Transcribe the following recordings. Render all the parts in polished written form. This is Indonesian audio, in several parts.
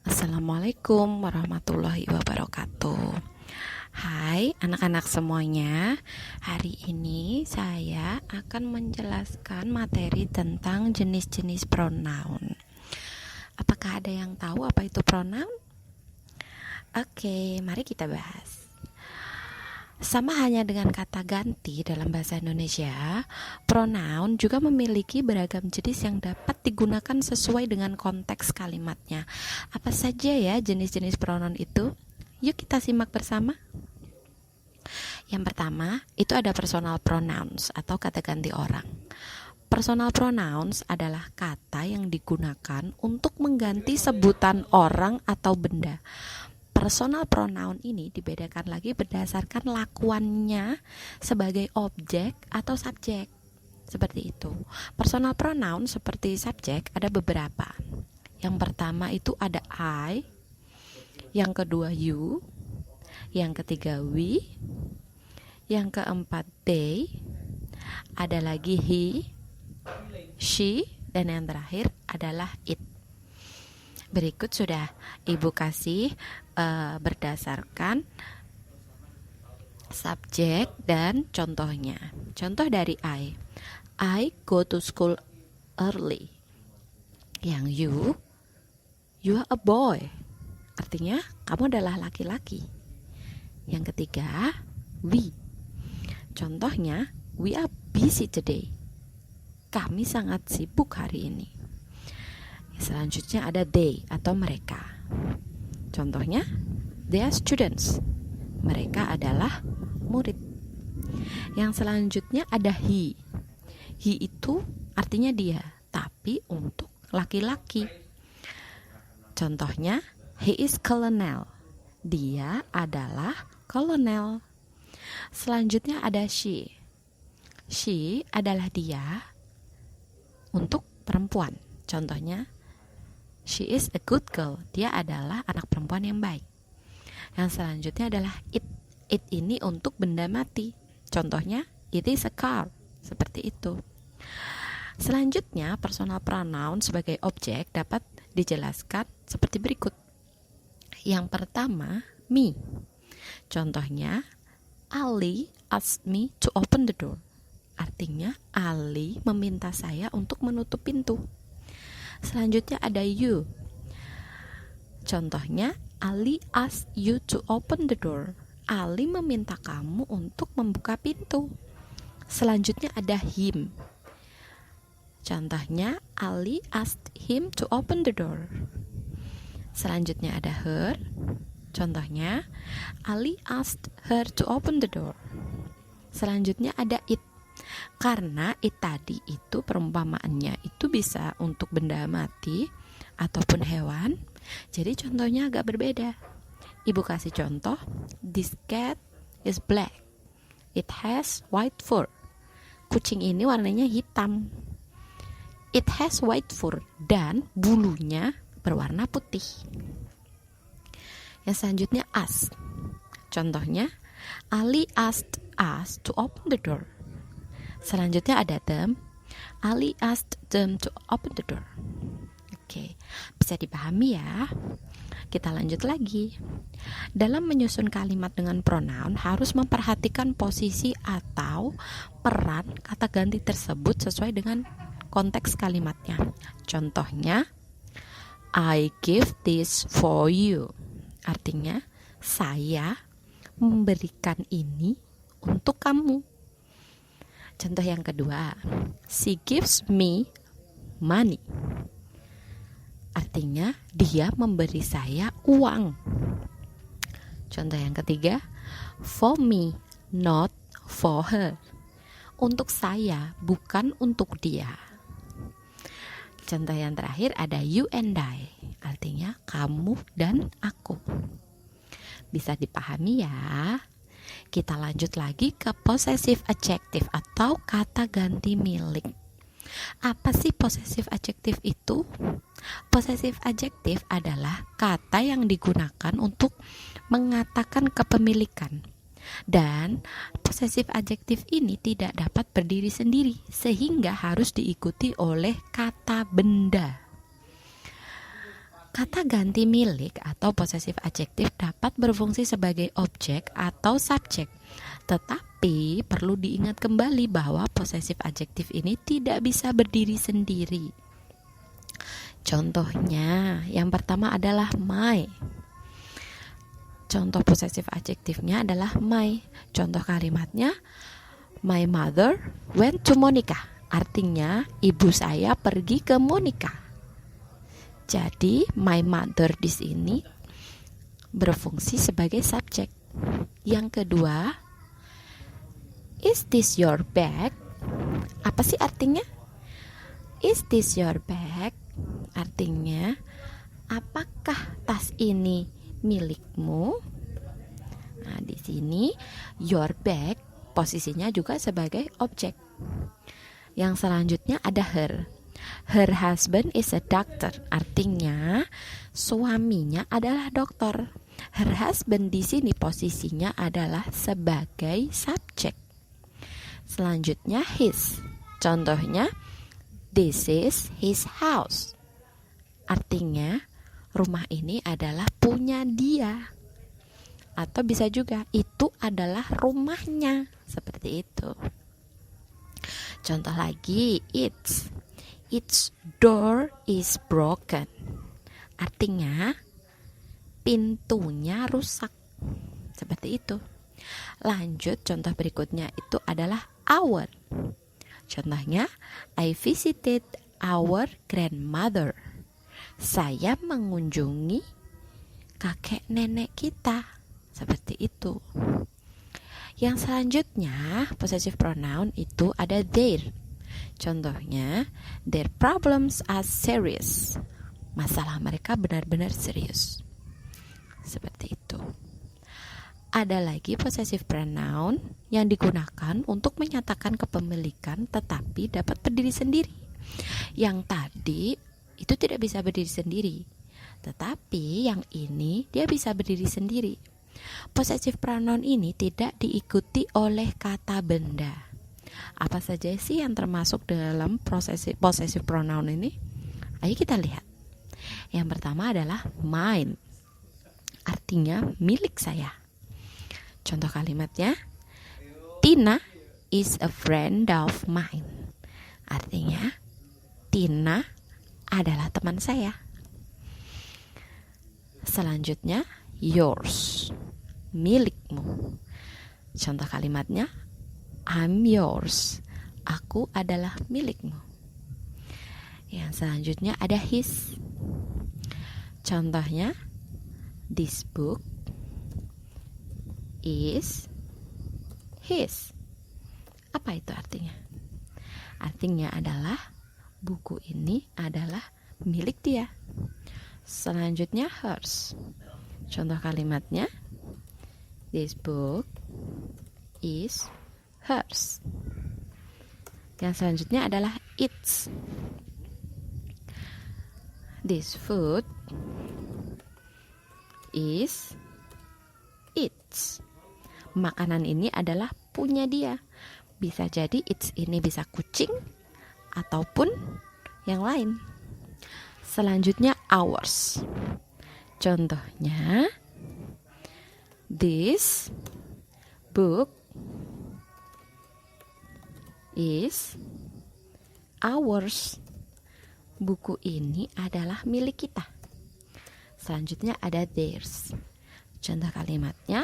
Assalamualaikum warahmatullahi wabarakatuh. Hai anak-anak semuanya. Hari ini saya akan menjelaskan materi tentang jenis-jenis pronoun. Apakah ada yang tahu apa itu pronoun? Oke, mari kita bahas. Sama hanya dengan kata ganti dalam bahasa Indonesia, pronoun juga memiliki beragam jenis yang dapat digunakan sesuai dengan konteks kalimatnya. Apa saja ya jenis-jenis pronoun itu? Yuk kita simak bersama. Yang pertama, itu ada personal pronouns atau kata ganti orang. Personal pronouns adalah kata yang digunakan untuk mengganti sebutan orang atau benda. Personal pronoun ini dibedakan lagi berdasarkan lakuannya sebagai objek atau subjek. Seperti itu. Personal pronoun seperti subjek ada beberapa. Yang pertama itu ada I, yang kedua you, yang ketiga we, yang keempat they, ada lagi he, she, dan yang terakhir adalah it. Berikut sudah Ibu kasih berdasarkan subjek dan contohnya. Contoh dari I go to school early. Yang you are a boy. Artinya kamu adalah laki-laki. Yang ketiga, we. Contohnya, we are busy today. Kami sangat sibuk hari ini. Selanjutnya ada they atau mereka. Contohnya, they are students. Mereka adalah murid. Yang selanjutnya ada he. He itu artinya dia, tapi untuk laki-laki. Contohnya, he is colonel. Dia adalah kolonel. Selanjutnya ada she. She adalah dia untuk perempuan. Contohnya, she is a good girl. Dia adalah anak perempuan yang baik. Yang selanjutnya adalah it. It ini untuk benda mati. Contohnya, it is a car. Seperti itu. Selanjutnya, personal pronoun sebagai objek dapat dijelaskan seperti berikut. Yang pertama, me. Contohnya, Ali asked me to open the door. Artinya, Ali meminta saya untuk menutup pintu. Selanjutnya ada you. Contohnya, Ali asked you to open the door. Ali meminta kamu untuk membuka pintu. Selanjutnya ada him. Contohnya, Ali asked him to open the door. Selanjutnya ada her. Contohnya, Ali asked her to open the door. Selanjutnya ada it. Karena it tadi itu perumpamaannya itu bisa untuk benda mati ataupun hewan. Jadi contohnya agak berbeda. Ibu kasih contoh, this cat is black. It has white fur. Kucing ini warnanya hitam. It has white fur dan bulunya berwarna putih. Yang selanjutnya us. Contohnya, Ali asked us to open the door. Selanjutnya ada them. Ali asked them to open the door. Oke, bisa dipahami ya. Kita lanjut lagi. Dalam menyusun kalimat dengan pronoun harus memperhatikan posisi atau peran kata ganti tersebut sesuai dengan konteks kalimatnya. Contohnya, I give this for you. Artinya, saya memberikan ini untuk kamu. Contoh yang kedua, she gives me money. Artinya, dia memberi saya uang. Contoh yang ketiga, for me, not for her. Untuk saya, bukan untuk dia. Contoh yang terakhir ada you and I. Artinya, kamu dan aku. Bisa dipahami ya? Kita lanjut lagi ke possessive adjective atau kata ganti milik. Apa sih possessive adjective itu? Possessive adjective adalah kata yang digunakan untuk mengatakan kepemilikan. Dan possessive adjective ini tidak dapat berdiri sendiri sehingga harus diikuti oleh kata benda. Kata ganti milik atau possessive adjective dapat berfungsi sebagai objek atau subjek. Tetapi perlu diingat kembali bahwa possessive adjective ini tidak bisa berdiri sendiri. Contohnya, yang pertama adalah my. Contoh possessive adjective-nya adalah my. Contoh kalimatnya, my mother went to Monica. Artinya, ibu saya pergi ke Monica. Jadi, my mother di sini berfungsi sebagai subjek. Yang kedua, is this your bag? Apa sih artinya? Is this your bag? Artinya, apakah tas ini milikmu? Nah, di sini your bag posisinya juga sebagai objek. Yang selanjutnya ada her. Her husband is a doctor. Artinya suaminya adalah dokter. Her husband di sini posisinya adalah sebagai subjek. Selanjutnya his. Contohnya this is his house. Artinya rumah ini adalah punya dia. Atau bisa juga itu adalah rumahnya. Seperti itu. Contoh lagi its door is broken. Artinya pintunya rusak. Seperti itu. Lanjut, contoh berikutnya itu adalah our. Contohnya, I visited our grandmother. Saya mengunjungi kakek nenek kita. Seperti itu. Yang selanjutnya, possessive pronoun itu ada their. Contohnya, their problems are serious. Masalah mereka benar-benar serius. Seperti itu. Ada lagi possessive pronoun yang digunakan untuk menyatakan kepemilikan tetapi dapat berdiri sendiri. Yang tadi itu tidak bisa berdiri sendiri. Tetapi yang ini dia bisa berdiri sendiri. Possessive pronoun ini tidak diikuti oleh kata benda. Apa saja sih yang termasuk dalam possessive pronoun ini? Ayo kita lihat. Yang pertama adalah mine. Artinya milik saya. Contoh kalimatnya, Tina is a friend of mine. Artinya, Tina adalah teman saya. Selanjutnya, yours. Milikmu. Contoh kalimatnya, I'm yours. Aku adalah milikmu. Yang selanjutnya ada his. Contohnya, this book is his. Apa itu artinya? Artinya adalah buku ini adalah milik dia. Selanjutnya hers. Contoh kalimatnya, this book is hers. Yang selanjutnya adalah its. This food is its. Makanan ini adalah punya dia. Bisa jadi its ini bisa kucing ataupun yang lain. Selanjutnya ours. Contohnya, this book is ours. Buku ini adalah milik kita. Selanjutnya ada theirs. Contoh kalimatnya,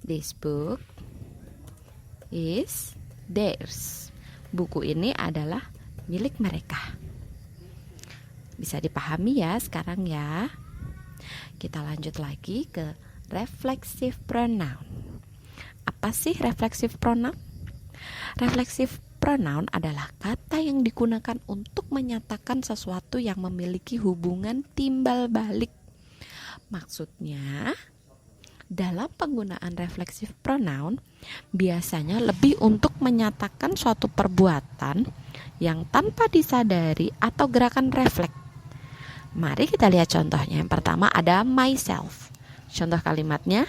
this book is theirs. Buku ini adalah milik mereka. Bisa dipahami ya sekarang ya. Kita lanjut lagi ke reflexive pronoun. Apa sih reflexive pronoun? Reflexive pronoun adalah kata yang digunakan untuk menyatakan sesuatu yang memiliki hubungan timbal balik. Maksudnya, dalam penggunaan reflexive pronoun biasanya lebih untuk menyatakan suatu perbuatan yang tanpa disadari atau gerakan refleks. Mari kita lihat contohnya. Yang pertama ada myself. Contoh kalimatnya,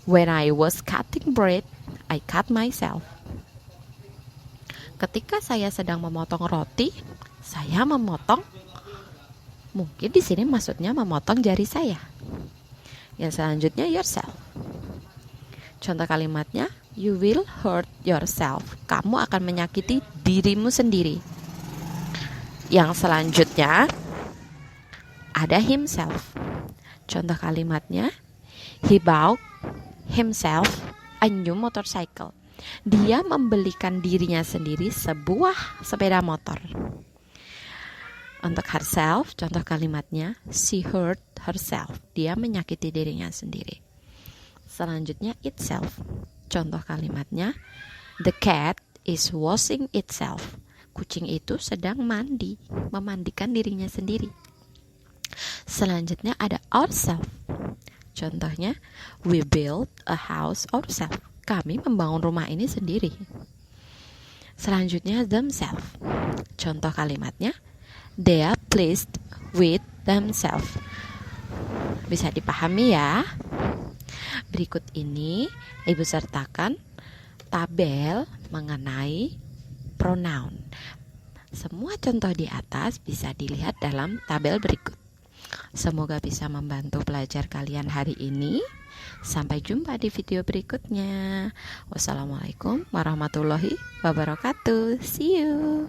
when I was cutting bread, I cut myself. Ketika saya sedang memotong roti, saya memotong Mungkin di sini maksudnya memotong jari saya. Yang selanjutnya yourself. Contoh kalimatnya, you will hurt yourself. Kamu akan menyakiti dirimu sendiri. Yang selanjutnya ada himself. Contoh kalimatnya, he bought himself a new motorcycle. Dia membelikan dirinya sendiri sebuah sepeda motor. Untuk herself, contoh kalimatnya, she hurt herself. Dia menyakiti dirinya sendiri. Selanjutnya itself. Contoh kalimatnya, the cat is washing itself. Kucing itu sedang memandikan dirinya sendiri. Selanjutnya ada ourself. Contohnya, we built a house ourselves. Kami membangun rumah ini sendiri. Selanjutnya themselves. Contoh kalimatnya, they are pleased with themselves. Bisa dipahami ya? Berikut ini Ibu sertakan tabel mengenai pronoun. Semua contoh di atas bisa dilihat dalam tabel berikut. Semoga bisa membantu belajar kalian hari ini. Sampai jumpa di video berikutnya. Wassalamualaikum warahmatullahi wabarakatuh. See you.